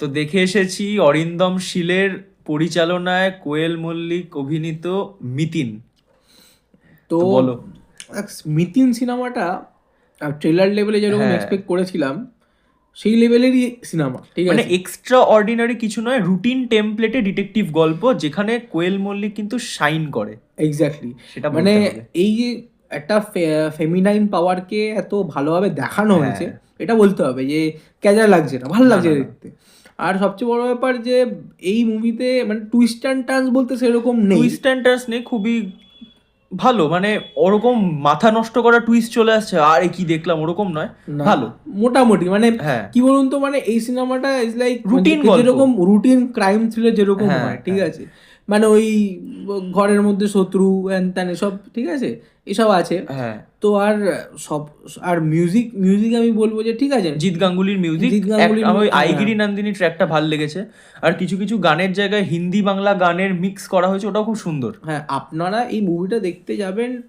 তো দেখে এসেছি অরিন্দম শীলের পরিচালনায় কোয়েল মল্লিক অভিনীত মিতিন। তো তো বলো। মিতিন সিনেমাটা ট্রেলার লেভেলে যেরকম হ্যাঁ। এক্সপেক্ট করেছিলাম সেই লেভেলেরই সিনেমা, ঠিক মানে আছে। এক্সট্রা অর্ডিনারি কিছু নয়, রুটিন টেমপ্লেটে ডিটেকটিভ গল্প যেখানে কোয়েল মল্লিক কিন্তু শাইন করে। এক্স্যাক্টলি, সেটা মানে বলতে হবে। এই যে একটা ফেমিনাইন পাওয়ারকে এত ভালোভাবে দেখানো হ্যাঁ। হয়েছে, এটা বলতে হবে যে ক্যাজা লাগছে না, ভালো না, লাগছে না, না। দেখতে। আর সবচেয়ে বড় ব্যাপার যে এই মুভিতে মানে টুইস্ট অ্যান্ড টার্নস বলতে সেরকম নেই। টুইস্ট অ্যান্ড টার্নস নেই, খুবই ভালো, মানে ওরকম মাথা নষ্ট করা টুইস্ট চলে আসছে আরে কি দেখলাম ওরকম নয়, না, ভালো। মোটামুটি মানে হ্যাঁ। কি বলুন তো, মানে এই সিনেমাটা ইজ লাইক Routine গল্প। যেরকম রুটিন ক্রাইম থ্রিলার যেরকম হ্যাঁ, হয়, ঠিক হ্যাঁ। আছে। মানে ওই ঘরের মধ্যে শত্রু হ্যান ত্যান এসব, ঠিক আছে, এসব আছে। হ্যাঁ। তো আর সব, আর মিউজিক মিউজিক আমি বলবো যে ঠিক আছে, জিৎ গাঙ্গুলির মিউজিক। জিৎ গাঙ্গুলির আমার ওই হ্যাঁ। আইগিরি নন্দিনী ট্র্যাকটা ভাল লেগেছে। আর কিছু কিছু গানের জায়গায় হিন্দি বাংলা গানের মিক্স করা হয়েছে, ওটাও খুব সুন্দর। হ্যাঁ, আপনারা এই মুভিটা দেখতে যাবেন,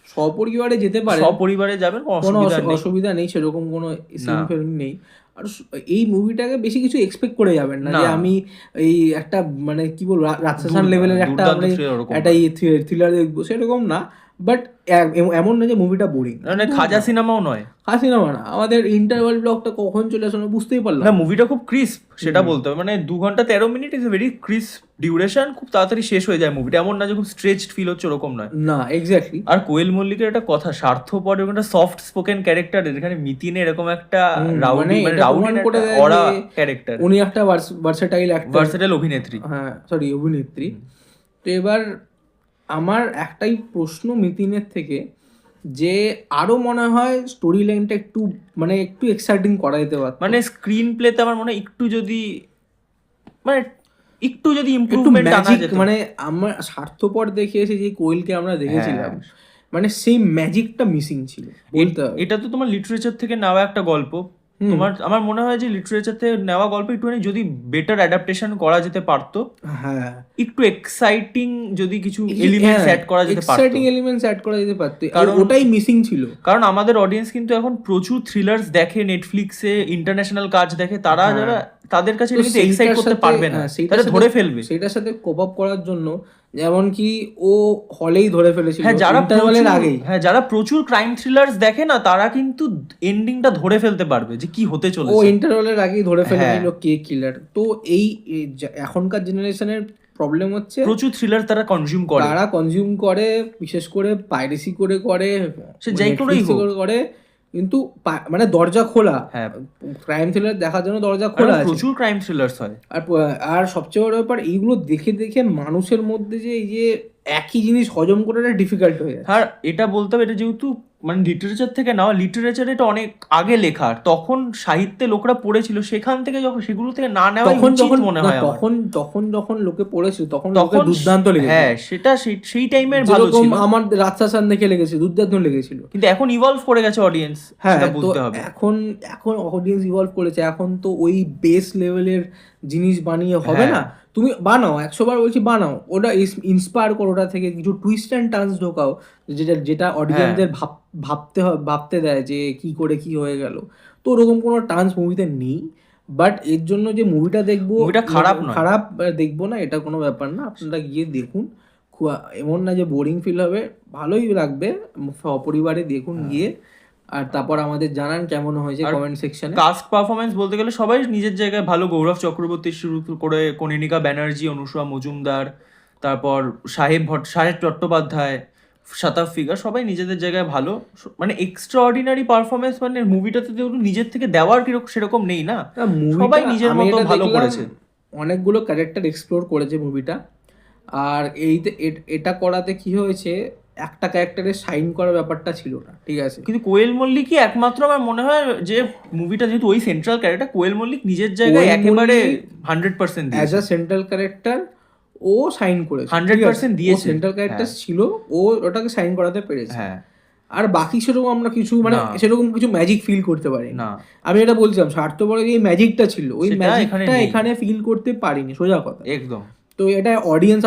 সপরিবারে যেতে পারেন, সপরিবারে যাবেন, কোনো কোনো অসুবিধা নেই। অসুবিধা নেই, সেরকম কোনো সিন না। ফিল্ম নেই। আর এই মুভিটাকে বেশি কিছু এক্সপেক্ট করে যাবেন না না। যে আমি এই একটা মানে কি বলবো রাজশাসন লেভেলের একটা দুর্দান্ত মানে thriller ওরকম একটা না। থ্রিলার দেখবো, সেরকম না। বাট এমন না যে মুভিটা বোরিং, মানে খাজা সিনেমাও নয়। হাসি না মানে আমাদের ইন্টারভাল ব্লকটা কখন চলে আসলো বুঝতেই পারলাম না, না। মুভিটা খুব ক্রিস্প, সেটা বলতে হবে। মানে 2 ঘন্টা 13 minute is very crisp duration, খুব তাড়াতাড়ি শেষ হয়ে যায় মুভিটা। এমন না যে খুব স্ট্রেচড ফিল হচ্ছে, ওরকম নয়। না, এক্স্যাক্টলি। আর কোয়েল মল্লিকের একটা কথা, স্বার্থপর এরকম একটা সফট স্পোকেন ক্যারেক্টার, যেখানে মিতিনে এরকম একটা রাউডি, মানে এটা রাউডি প্রমাণ না, করে একটা দেয় অরা যে ক্যারেক্টার, উনি একটা ভার্সেটাইল অ্যাক্টর, ভার্সেটাইল অভিনেত্রী। হ্যাঁ সরি অভিনেত্রী। তো এবার আমার একটাই প্রশ্ন মিতিনের থেকে, যে আরো মনে হয় স্টোরি লাইনটা একটু মানে একটু এক্সাইটিং করা যেতে পারত, মানে স্ক্রিন প্লেতে আমার মনে হয় একটু যদি, মানে একটু যদি একটু ইমপ্রুভমেন্ট আনা ম্যাজিক, যেত। মানে আমরা স্বার্থপর দেখে এসে যে কোয়েলকে আমরা দেখেছিলাম, হ্যাঁ। মানে সেই ম্যাজিকটা মিসিং ছিল বলতে হবে। এটা তো তোমার লিটারেচার থেকে নেওয়া একটা গল্প। তোমার, আমার মনে হয় যে লিটারেচার থেকে নেওয়া গল্প একটুখানি যদি বেটার অ্যাডাপ্টেশন করা যেতে পারতো, হ্যাঁ, একটু এক্সাইটিং যদি কিছু এলিমেন্টস অ্যাড করা যেতে পারতো, এক্সাইটিং এলিমেন্টস অ্যাড করা যেতে পারতো, আর কারণ- ওটাই মিসিং ছিল। কারণ আমাদের অডিয়েন্স কিন্তু এখন প্রচুর থ্রিলার্স দেখে, নেটফ্লিক্সে ইন্টারন্যাশনাল কাজ দেখে, তারা হ্যাঁ। যারা তাদের কাছে তো কিন্তু এক্সাইট সেইটার করতে সাথে- পারবে না, হ্যাঁ, সেইটার তারা সাথে- ধরে ফেলবে। সেইটার সাথে কোপ আপ করার জন্য, যেমন কি ও হলেই ধরে ফেলেছিল হ্যাঁ, যারা ইন্টারভালের প্রচুর- আগেই। হ্যাঁ, যারা প্রচুর ক্রাইম থ্রিলার্স দেখে না, তারা কিন্তু এন্ডিংটা ধরে ফেলতে পারবে যে কি হতে ও চলেছে। ইন্টারভালের আগেই ধরে ফেলেছিল হ্যাঁ। কে কিলার। তো এই এখনকার জেনারেশনের প্রবলেম হচ্ছে প্রচুর থ্রিলার তারা কনজিউম করে। তারা কনজিউম করে, বিশেষ করে পাইরেসি করে সে যাই করেই Netflix হোক। করে, কিন্তু মানে দরজা খোলা, হ্যাঁ। ক্রাইম থ্রিলার দেখার জন্য দরজা আর খোলা আছে। প্রচুর ক্রাইম থ্রিলার্স হয়। আর সবচেয়ে বড় ব্যাপার, এইগুলো দেখে দেখে মানুষের মধ্যে যে এই যে একই জিনিস হজম করাটা ডিফিকাল্ট হয়ে যায়। আর এটা বলতে হবে, এটা যেহেতু মানে লিটারেচার থেকে নেওয়া, লিটারেচার এটা অনেক আগে লেখা, তখন সাহিত্যে লোকরা পড়েছিল, সেখান থেকে যখন সেগুলো থেকে না নেওয়া তখন উচিত যখন মনে হয় আমার। তখন যখন লোকে পড়েছিল তখন লোকে তখন দুর্দান্ত লেগেছিল। হ্যাঁ, সেটা সেই টাইমের ভালো যেরকম ছিল। আমার রাজশাসন দেখে লেগেছে, দুর্দান্ত লেগেছিল। কিন্তু এখন ইভলভ করে গেছে অডিয়েন্স, হ্যাঁ, সেটা তো বুঝতে হবে। এখন অডিয়েন্স ইভলভ করেছে, এখন তো ওই বেস লেভেলের জিনিস বানিয়ে হবে হ্যাঁ। না। তুমি বানাও, 100 বার বলছি বানাও, ওটা ইন্সপায়ার করো, ওটা থেকে কিছু টুইস্ট অ্যান্ড টার্নস ঢোকাও, যেটা অডিয়েন্সদের ভাবতে দেয় যে কি করে কি হয়ে গেল। তো ওরকম কোনো টার্নস মুভিতে নেই। বাট এর জন্য যে মুভিটা দেখবো, মুভিটা খারাপ নয়। খারাপ দেখবো না, এটা কোনো ব্যাপার না। আপনারা গিয়ে দেখুন, এমন না যে বোরিং ফিল হবে, ভালোই লাগবে, সপরিবারে দেখুন গিয়ে। আর তারপর আমাদের জানান কেমন হয়েছে আর কমেন্ট সেকশনে। কাস্ট পারফরমেন্স বলতে গেলে সবাই নিজের জায়গায় ভালো। গৌরব চক্রবর্তী শুরু করে কনিনিকা ব্যানার্জি, অনুষা মজুমদার, তারপর সাহেব চট্টোপাধ্যায়, শতাব ফিগার, সবাই নিজেদের জায়গায় ভালো। মানে এক্সট্রা অর্ডিনারি পারফরমেন্স, মানে মুভিটাতে তো নিজের থেকে দেওয়ার সেরকম নেই না, সবাই নিজের মতো ভালো করেছে। অনেকগুলো ক্যারেক্টার এক্সপ্লোর করেছে মুভিটা। আর এটা করাতে কি হয়েছে, একটা ক্যারেক্টারের শাইন করার ব্যাপারটা ছিল না, ঠিক আছে। কিন্তু কোয়েল মল্লিকই একমাত্র আমার মনে হয় যে মুভিটা যেহেতু ওই সেন্ট্রাল ক্যারেক্টার, কোয়েল মল্লিক নিজের জায়গায় কোয়েল একেবারে মল্লিক 100% অ্যাজ দিয়েছে। আ সেন্ট্রাল ক্যারেক্টার ও সাইন করেছে, 100% দিয়েছে। সেন্ট্রাল ক্যারেক্টার হ্যাঁ। ছিল, ও ওটাকে সাইন করাতে পেরেছে। হ্যাঁ। আর বাকি সেরকম আমরা কিছু মানে না। সেরকম কিছু ম্যাজিক ফিল করতে পারি না। আমি এটা বলছিলাম, স্বার্থপরের যে ম্যাজিকটা ছিল, ওই সেটা ম্যাজিকটা নেই। এখানে ফিল করতে পারিনি, সোজা কথা। একদম। তো তো এটা অডিয়েন্স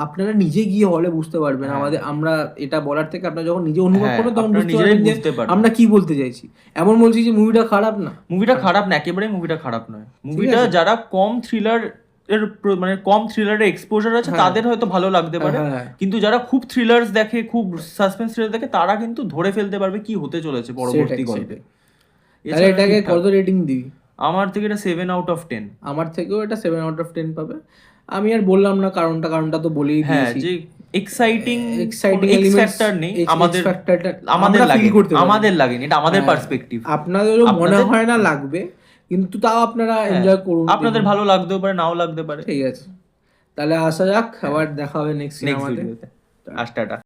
আপনারা নিজে গিয়ে হলে বুঝতে পারবেন। আমরা এটা বলার থেকে আপনারা যখন নিজে অনুভব হ্যাঁ, করবেন তখন আপনারা বুঝতে নিজেরাই পারবেন যে বুঝতে পারবেন। আমরা কি বলতে চাইছি। এমন বলছি যে মুভিটা খারাপ না, মুভিটা খারাপ না, একেবারেই মুভিটা খারাপ নয়। মুভিটা যারা কম থ্রিলার মানে কম থ্রিলারের এক্সপোজার আছে তাদের হয়তো ভালো লাগতে পারে, হ্যাঁ। কিন্তু যারা খুব থ্রিলার্স দেখে, খুব সাসপেন্স থ্রিলার দেখে, তারা কিন্তু ধরে ফেলতে পারবে কি হতে চলেছে পরবর্তী গল্পে। তাহলে এটাকে কত রেটিং দিবি? আমার থেকে এটা 7/10। আমার থেকেও এটা 7/10 পাবে। আমি আর বললাম না কারণটা তো বলেই হ্যাঁ, দিয়েছি। যে এক্সাইটিং ফ্যাক্টর নেই আমাদের লাগেনি, এটা আমাদের পার্সপেক্টিভ। আপনাদেরও মনে হয় না লাগবে, কিন্তু তাও আপনারা এনজয় করুন। আপনাদের ভালো লাগতেও পারে, নাও লাগতে পারে। ঠিক আছে, তাহলে আসা যাক, আবার দেখা হবে নেক্সট ভিডিওতে। টাটা।